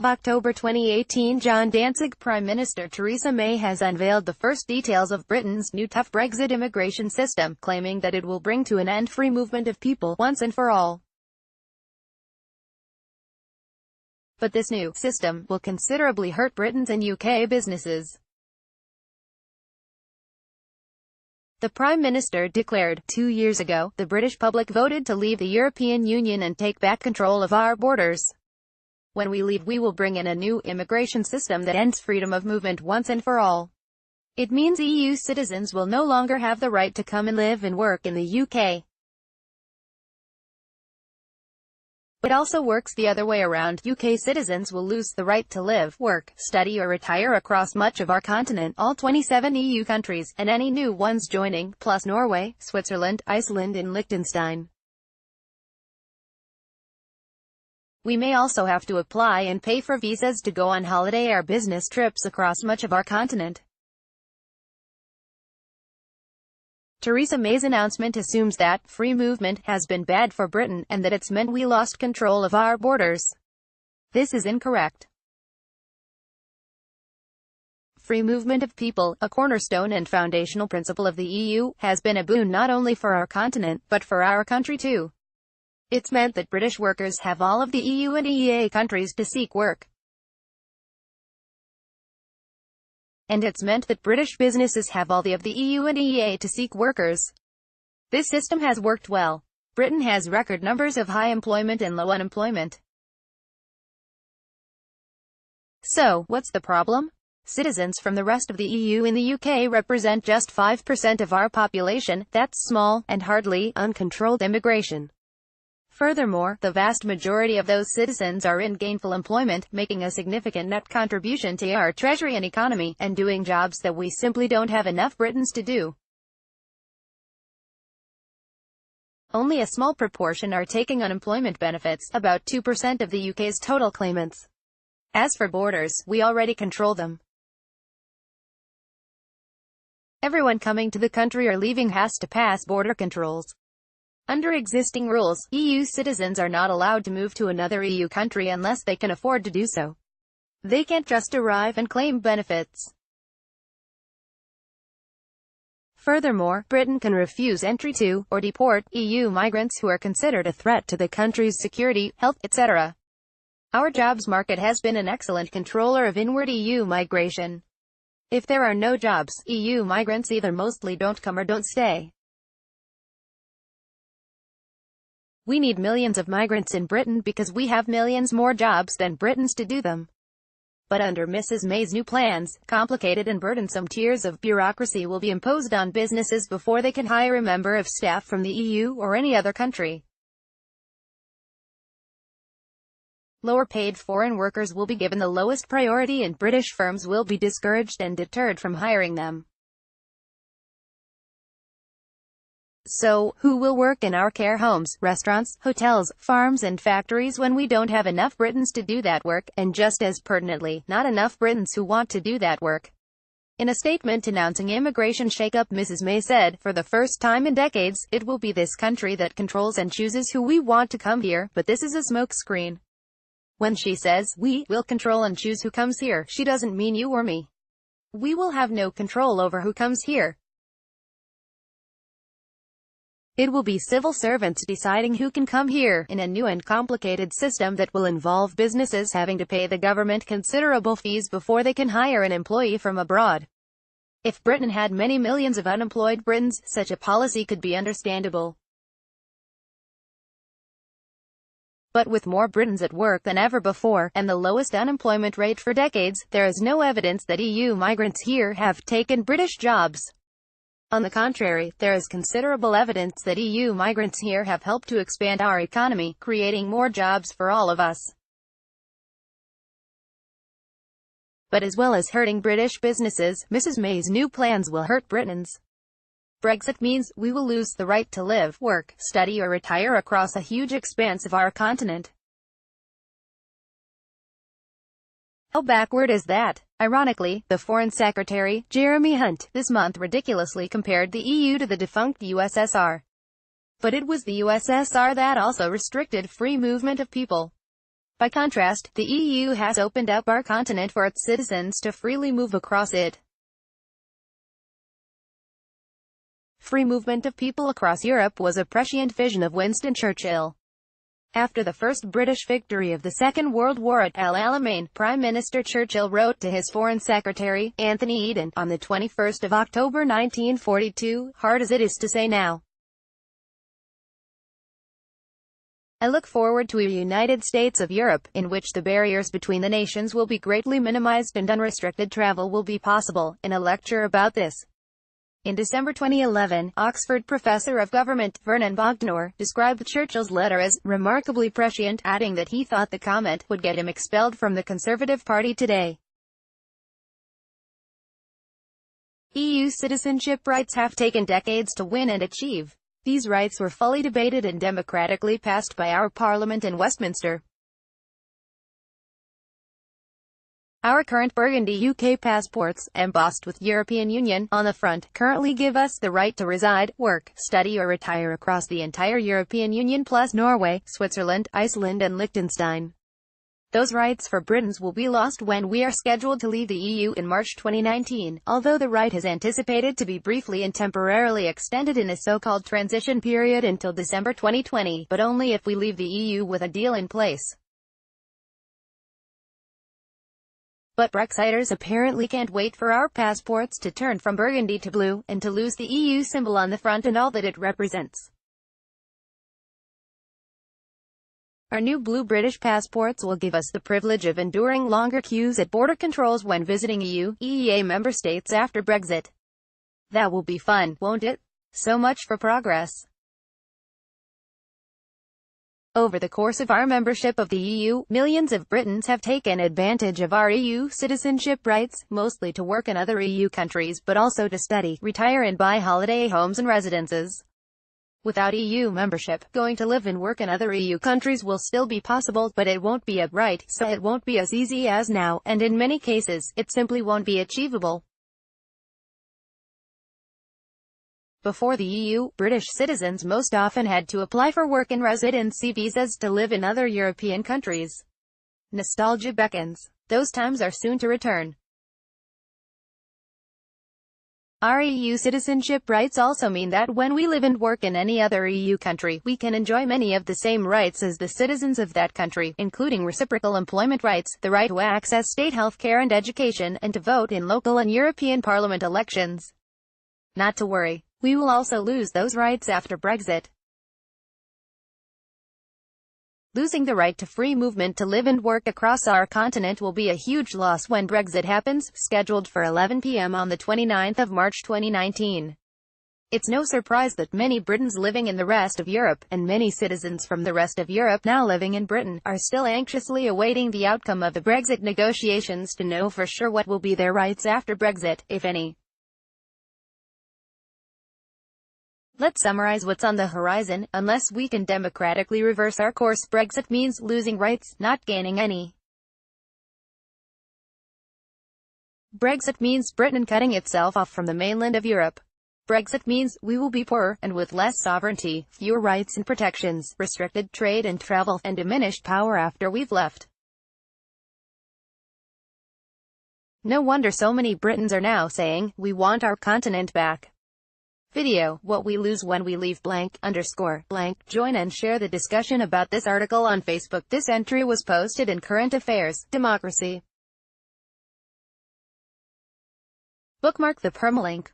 October 2018, Danzig Prime Minister Theresa May has unveiled the first details of Britain's new tough Brexit immigration system, claiming that it will bring to an end free movement of people once and for all. But this new system will considerably hurt Britons and UK businesses. The Prime Minister declared, 2 years ago, the British public voted to leave the European Union and take back control of our borders. When we leave, we will bring in a new immigration system that ends freedom of movement once and for all. It means EU citizens will no longer have the right to come and live and work in the UK. It also works the other way around. UK citizens will lose the right to live, work, study or retire across much of our continent, all 27 EU countries, and any new ones joining, plus Norway, Switzerland, Iceland and Liechtenstein. We may also have to apply and pay for visas to go on holiday or business trips across much of our continent. Theresa May's announcement assumes that free movement has been bad for Britain, and that it's meant we lost control of our borders. This is incorrect. Free movement of people, a cornerstone and foundational principle of the EU, has been a boon not only for our continent, but for our country too. It's meant that British workers have all of the EU and EEA countries to seek work. And it's meant that British businesses have all of the EU and EEA to seek workers. This system has worked well. Britain has record numbers of high employment and low unemployment. So, what's the problem? Citizens from the rest of the EU and the UK represent just 5% of our population. That's small, and hardly uncontrolled immigration. Furthermore, the vast majority of those citizens are in gainful employment, making a significant net contribution to our treasury and economy, and doing jobs that we simply don't have enough Britons to do. Only a small proportion are taking unemployment benefits, about 2% of the UK's total claimants. As for borders, we already control them. Everyone coming to the country or leaving has to pass border controls. Under existing rules, EU citizens are not allowed to move to another EU country unless they can afford to do so. They can't just arrive and claim benefits. Furthermore, Britain can refuse entry to, or deport, EU migrants who are considered a threat to the country's security, health, etc. Our jobs market has been an excellent controller of inward EU migration. If there are no jobs, EU migrants either mostly don't come or don't stay. We need millions of migrants in Britain because we have millions more jobs than Britons to do them. But under Mrs. May's new plans, complicated and burdensome tiers of bureaucracy will be imposed on businesses before they can hire a member of staff from the EU or any other country. Lower-paid foreign workers will be given the lowest priority and British firms will be discouraged and deterred from hiring them. So, who will work in our care homes, restaurants, hotels, farms and factories when we don't have enough Britons to do that work, and just as pertinently, not enough Britons who want to do that work? In a statement announcing immigration shake-up, Mrs. May said, "For the first time in decades, it will be this country that controls and chooses who we want to come here, but this is a smokescreen." When she says, "we will control and choose who comes here," she doesn't mean you or me. We will have no control over who comes here. It will be civil servants deciding who can come here, in a new and complicated system that will involve businesses having to pay the government considerable fees before they can hire an employee from abroad. If Britain had many millions of unemployed Britons, such a policy could be understandable. But with more Britons at work than ever before, and the lowest unemployment rate for decades, there is no evidence that EU migrants here have taken British jobs. On the contrary, there is considerable evidence that EU migrants here have helped to expand our economy, creating more jobs for all of us. But as well as hurting British businesses, Mrs. May's new plans will hurt Britons. Brexit means we will lose the right to live, work, study or retire across a huge expanse of our continent. How backward is that? Ironically, the Foreign Secretary, Jeremy Hunt, this month ridiculously compared the EU to the defunct USSR. But it was the USSR that also restricted free movement of people. By contrast, the EU has opened up our continent for its citizens to freely move across it. Free movement of people across Europe was a prescient vision of Winston Churchill. After the first British victory of the Second World War at El Alamein, Prime Minister Churchill wrote to his Foreign Secretary, Anthony Eden, on the 21st of October 1942, "Hard as it is to say now, I look forward to a United States of Europe, in which the barriers between the nations will be greatly minimized and unrestricted travel will be possible." In a lecture about this, in December 2011, Oxford professor of government, Vernon Bogdanor, described Churchill's letter as remarkably prescient, adding that he thought the comment would get him expelled from the Conservative Party today. EU citizenship rights have taken decades to win and achieve. These rights were fully debated and democratically passed by our Parliament in Westminster. Our current burgundy UK passports, embossed with European Union on the front, currently give us the right to reside, work, study or retire across the entire European Union plus Norway, Switzerland, Iceland and Liechtenstein. Those rights for Britons will be lost when we are scheduled to leave the EU in March 2019, although the right is anticipated to be briefly and temporarily extended in a so-called transition period until December 2020, but only if we leave the EU with a deal in place. But Brexiters apparently can't wait for our passports to turn from burgundy to blue, and to lose the EU symbol on the front and all that it represents. Our new blue British passports will give us the privilege of enduring longer queues at border controls when visiting EU, EEA member states after Brexit. That will be fun, won't it? So much for progress. Over the course of our membership of the EU, millions of Britons have taken advantage of our EU citizenship rights, mostly to work in other EU countries, but also to study, retire and buy holiday homes and residences. Without EU membership, going to live and work in other EU countries will still be possible, but it won't be a right, so it won't be as easy as now, and in many cases, it simply won't be achievable. Before the EU, British citizens most often had to apply for work and residency visas to live in other European countries. Nostalgia beckons. Those times are soon to return. Our EU citizenship rights also mean that when we live and work in any other EU country, we can enjoy many of the same rights as the citizens of that country, including reciprocal employment rights, the right to access state health care and education, and to vote in local and European Parliament elections. Not to worry, we will also lose those rights after Brexit. Losing the right to free movement to live and work across our continent will be a huge loss when Brexit happens, scheduled for 11 p.m. on the 29th of March 2019. It's no surprise that many Britons living in the rest of Europe, and many citizens from the rest of Europe now living in Britain, are still anxiously awaiting the outcome of the Brexit negotiations to know for sure what will be their rights after Brexit, if any. Let's summarize what's on the horizon. Unless we can democratically reverse our course, Brexit means losing rights, not gaining any. Brexit means Britain cutting itself off from the mainland of Europe. Brexit means we will be poorer, and with less sovereignty, fewer rights and protections, restricted trade and travel, and diminished power after we've left. No wonder so many Britons are now saying, "We want our continent back." Video, what we lose when we leave blank, _blank. Join and share the discussion about this article on Facebook. This entry was posted in Current Affairs, Democracy. Bookmark the permalink.